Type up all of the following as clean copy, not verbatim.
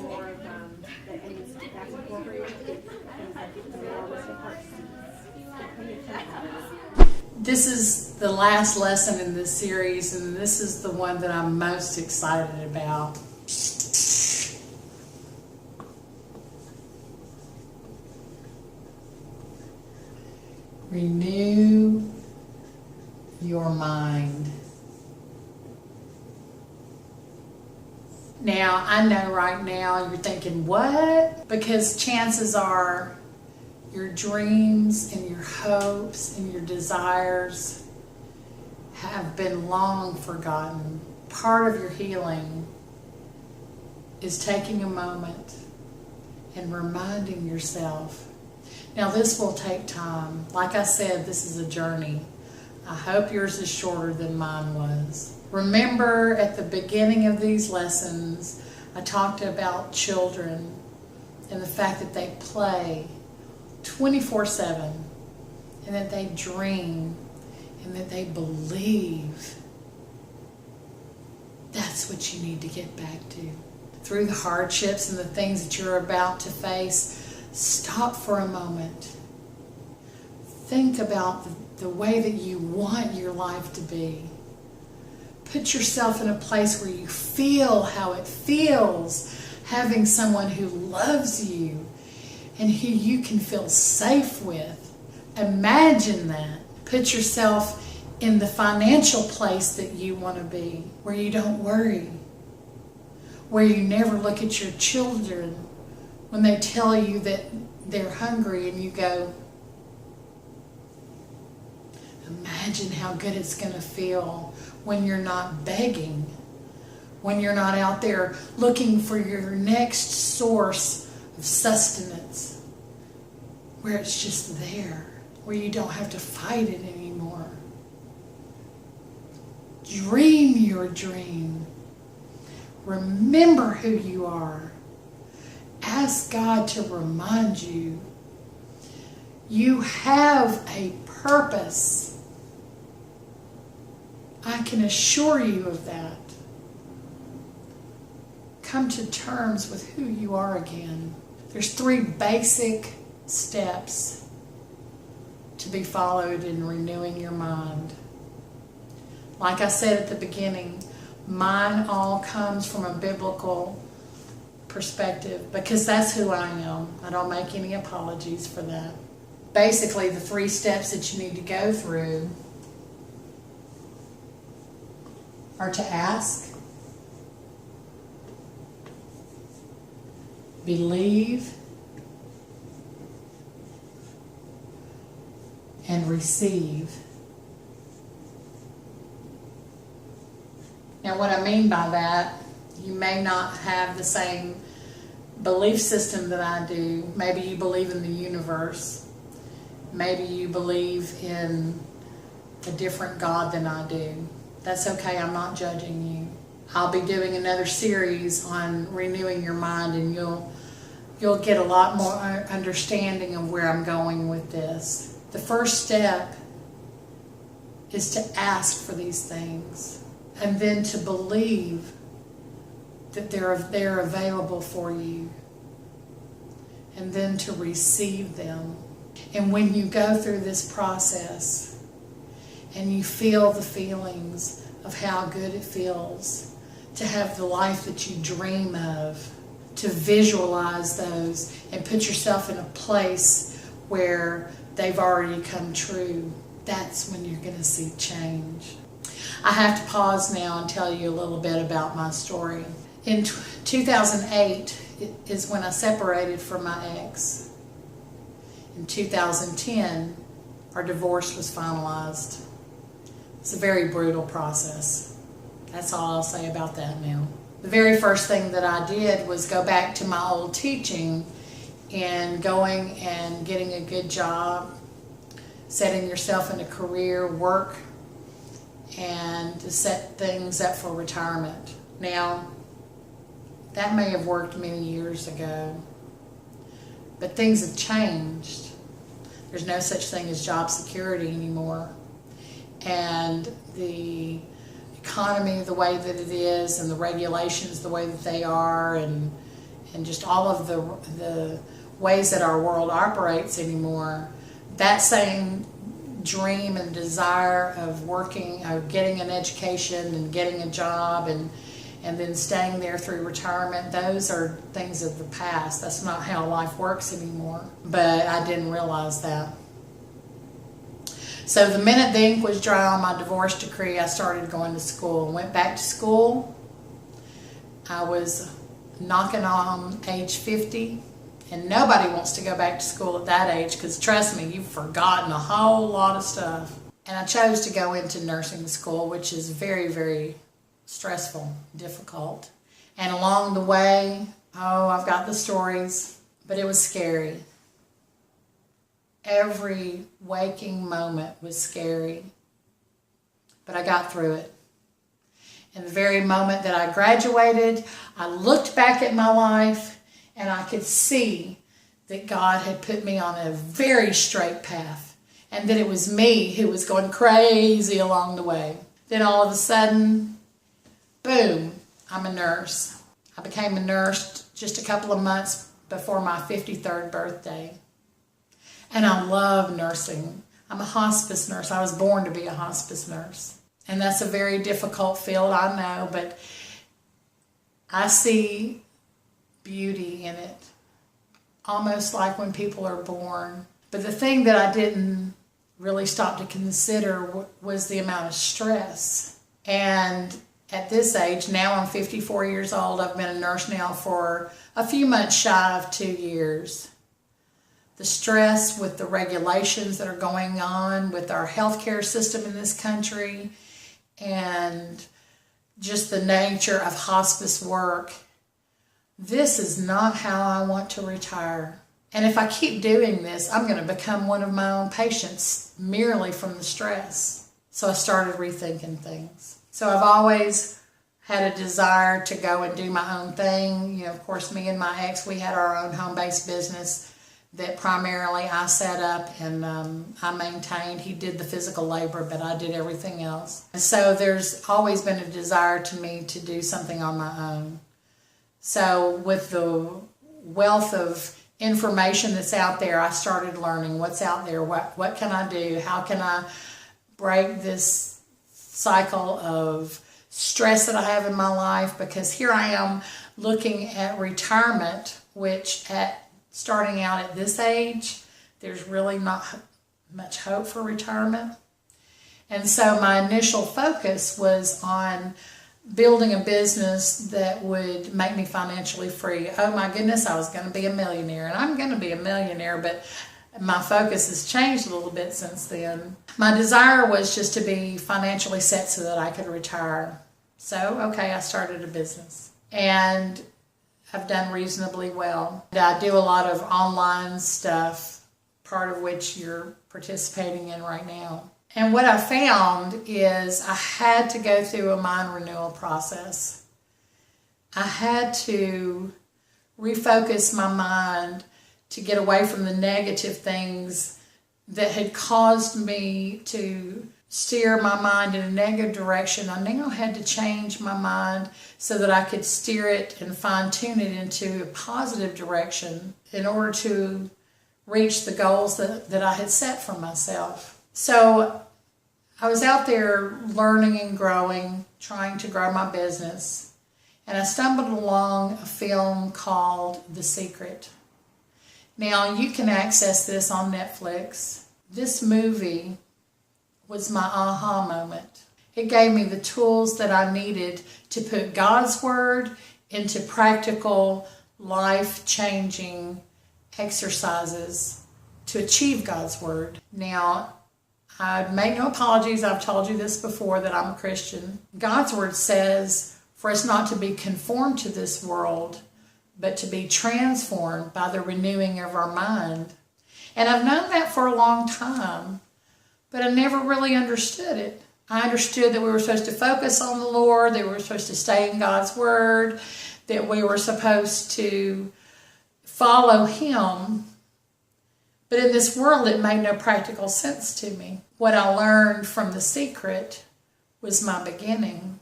more of and that's incorporated things like the realistic heart. This is the last lesson in this series, and this is the one that I'm most excited about. Renew your mind. Now, I know right now you're thinking, what? Because chances are your dreams and your hopes and your desires have been long forgotten. Part of your healing is taking a moment and reminding yourself. Now, this will take time. Like I said, this is a journey. I hope yours is shorter than mine was. Remember, at the beginning of these lessons, I talked about children and the fact that they play 24/7 and that they dream and that they believe. That's what you need to get back to. Through the hardships and the things that you're about to face, stop for a moment. Think about the way that you want your life to be. Put yourself in a place where you feel how it feels having someone who loves you and who you can feel safe with. Imagine that. Put yourself in the financial place that you want to be, where you don't worry, where you never look at your children when they tell you that they're hungry and you go, imagine how good it's going to feel when you're not begging, when you're not out there looking for your next source of sustenance, where it's just there, where you don't have to fight it anymore. Dream your dream. Remember who you are. Ask God to remind you. You have a purpose. I can assure you of that. Come to terms with who you are again. There's 3 basic steps to be followed in renewing your mind. Like I said at the beginning, mine all comes from a biblical perspective because that's who I am. I don't make any apologies for that. Basically, the 3 steps that you need to go through are to ask, believe, and receive. Now, what I mean by that, you may not have the same belief system that I do. Maybe you believe in the universe. Maybe you believe in a different God than I do. That's okay, I'm not judging you. I'll be doing another series on renewing your mind, and you'll get a lot more understanding of where I'm going with this. The first step is to ask for these things, and then to believe that they're available for you, and then to receive them. And when you go through this process and you feel the feelings of how good it feels to have the life that you dream of, to visualize those and put yourself in a place where they've already come true, that's when you're going to see change. I have to pause now and tell you a little bit about my story. In 2008 is when I separated from my ex. In 2010, our divorce was finalized. It's a very brutal process. That's all I'll say about that now. The very first thing that I did was go back to my old teaching and going and getting a good job, setting yourself in a career, work, and to set things up for retirement. Now, that may have worked many years ago, but things have changed. There's no such thing as job security anymore. And the economy the way that it is, and the regulations the way that they are, and and just all of the ways that our world operates anymore, that same dream and desire of working, of getting an education and getting a job and then staying there through retirement, those are things of the past. That's not how life works anymore. But I didn't realize that. So the minute the ink was dry on my divorce decree, I started going to school. Went back to school. I was knocking on age 50. And nobody wants to go back to school at that age because, trust me, you've forgotten a whole lot of stuff. And I chose to go into nursing school, which is very, very stressful, difficult. And along the way, I've got the stories, but it was scary. Every waking moment was scary, but I got through it. And the very moment that I graduated, I looked back at my life and I could see that God had put me on a very straight path and that it was me who was going crazy along the way. Then all of a sudden, boom, I'm a nurse. I became a nurse just a couple of months before my 53rd birthday. And I love nursing. I'm a hospice nurse. I was born to be a hospice nurse. And that's a very difficult field, I know, but I see beauty in it, almost like when people are born. But the thing that I didn't really stop to consider was the amount of stress. And at this age, now I'm 54 years old, I've been a nurse now for a few months shy of 2 years. The stress with the regulations that are going on with our healthcare system in this country and just the nature of hospice work. This is not how I want to retire. And if I keep doing this, I'm going to become one of my own patients merely from the stress. So I started rethinking things. So I've always had a desire to go and do my own thing. Of course, me and my ex, we had our own home-based business that primarily I set up and I maintained. He did the physical labor, but I did everything else. And so there's always been a desire to me to do something on my own. So with the wealth of information that's out there, I started learning what's out there, what can I do, how can I break this cycle of stress that I have in my life, because here I am looking at retirement, which starting out at this age, there's really not much hope for retirement. And so my initial focus was on building a business that would make me financially free. Oh my goodness, I was going to be a millionaire, and I'm going to be a millionaire, but my focus has changed a little bit since then. My desire was just to be financially set so that I could retire. So, okay, I started a business, and I've done reasonably well. I do a lot of online stuff, part of which you're participating in right now. And what I found is I had to go through a mind renewal process. I had to refocus my mind to get away from the negative things that had caused me to steer my mind in a negative direction. I now had to change my mind so that I could steer it and fine-tune it into a positive direction in order to reach the goals that I had set for myself. So I was out there learning and growing, trying to grow my business, and I stumbled along a film called The Secret. Now, you can access this on Netflix. This movie was my aha moment. It gave me the tools that I needed to put God's Word into practical, life-changing exercises to achieve God's Word. Now, I make no apologies. I've told you this before, that I'm a Christian. God's Word says for us not to be conformed to this world, but to be transformed by the renewing of our mind. And I've known that for a long time, but I never really understood it. I understood that we were supposed to focus on the Lord, that we were supposed to stay in God's Word, that we were supposed to follow Him. But in this world, it made no practical sense to me. What I learned from The Secret was my beginning.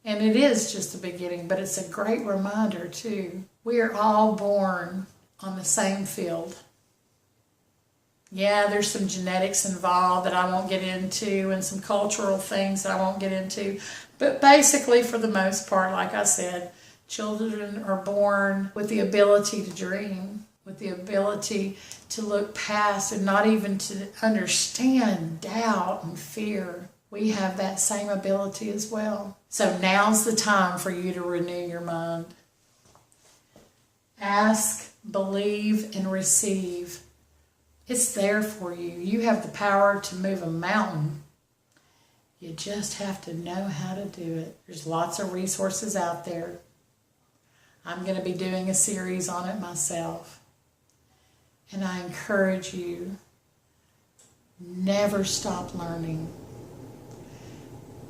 And it is just the beginning, but it's a great reminder too. We are all born on the same field. Yeah, there's some genetics involved that I won't get into and some cultural things that I won't get into. But basically, for the most part, like I said, children are born with the ability to dream, with the ability to look past and not even to understand doubt and fear. We have that same ability as well. So now's the time for you to renew your mind. Ask, believe, and receive. It's there for you. You have the power to move a mountain. You just have to know how to do it. There's lots of resources out there. I'm going to be doing a series on it myself. And I encourage you, never stop learning.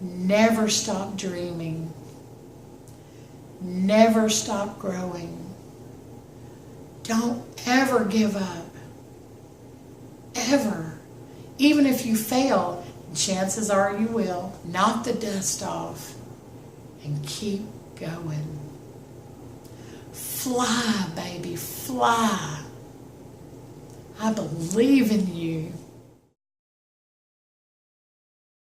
Never stop dreaming. Never stop growing. Don't ever give up. Ever. Even if you fail, chances are you will, knock the dust off and keep going. Fly, baby, fly. I believe in you.